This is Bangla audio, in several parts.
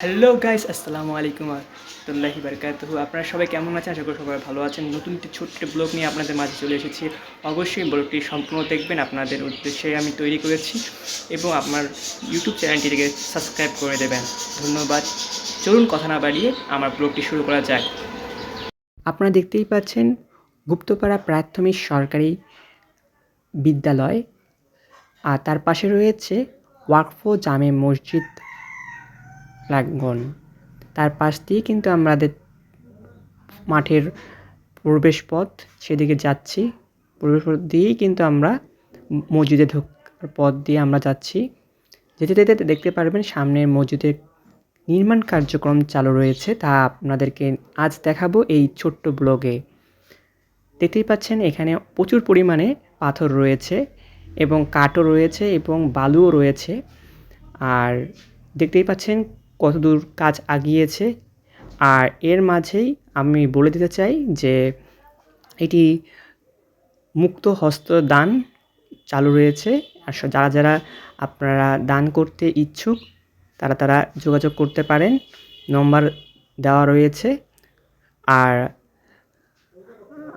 হ্যালো গাইস, আসসালামু আলাইকুম ওয়া বারাকাতুহু। আপনারা সবাই কেমন আছেন? আশা করি সবাই ভালো আছেন। নতুন একটি ছোট্ট ব্লগ নিয়ে আপনাদের মাঝে চলে এসেছি। অবশ্যই ব্লগটি সম্পূর্ণ দেখবেন, আপনাদের উদ্দেশ্যে আমি তৈরি করেছি এবং আমার ইউটিউব চ্যানেলটিকে সাবস্ক্রাইব করে দেবেন। ধন্যবাদ। চলুন কথা না বাড়িয়ে আমার ব্লগটি শুরু করা যাক। আপনারা দেখতেই পাচ্ছেন গুপ্তপাড়া প্রাথমিক সরকারি বিদ্যালয়, আর তার পাশে রয়েছে ওয়াকফ জামে মসজিদ প্রাঙ্গণ। তার পাশ দিয়ে কিন্তু আমাদের মাঠের প্রবেশপথ, সেদিকে যাচ্ছি। প্রবেশপথ দিয়েই কিন্তু আমরা মসজিদে ঢোকার পথ দিয়ে আমরা যাচ্ছি। যেতে যেতে দেখতে পারবেন সামনে মসজিদের নির্মাণ কার্যক্রম চালু রয়েছে, তা আপনাদেরকে আজ দেখাবো এই ছোট্ট ব্লগে। দেখতেই পাচ্ছেন এখানে প্রচুর পরিমাণে পাথর রয়েছে এবং কাঠও রয়েছে এবং বালুও রয়েছে। আর দেখতেই পাচ্ছেন কতদূর কাজ আগিয়েছে। আর এর মাঝেই আমি বলে দিতে চাই যে এটি মুক্ত হস্ত দান চালু রয়েছে। আর যারা যারা আপনারা দান করতে ইচ্ছুক তারা যোগাযোগ করতে পারেন, নম্বর দেওয়া রয়েছে। আর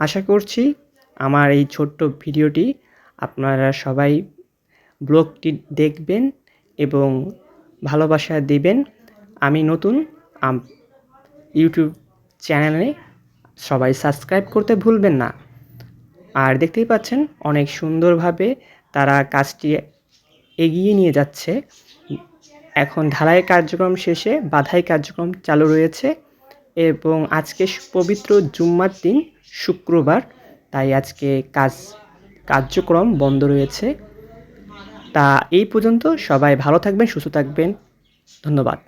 আশা করছি আমার এই ছোট্ট ভিডিওটি আপনারা সবাই ব্লগটি দেখবেন এবং ভালোবাসা দিবেন। আমি নতুন ইউটিউব চ্যানেলে, সবাই সাবস্ক্রাইব করতে ভুলবেন না। আর দেখতেই পাচ্ছেন অনেক সুন্দরভাবে তারা কাজটি এগিয়ে নিয়ে যাচ্ছে। এখন ঢালাই কার্যক্রম শেষে বাধাই কার্যক্রম চালু রয়েছে এবং আজকে পবিত্র জুম্মার দিন, শুক্রবার, তাই আজকে কার্যক্রম বন্ধ রয়েছে। তা এই পর্যন্ত, সবাই ভালো থাকবেন, সুস্থ থাকবেন। ধন্যবাদ।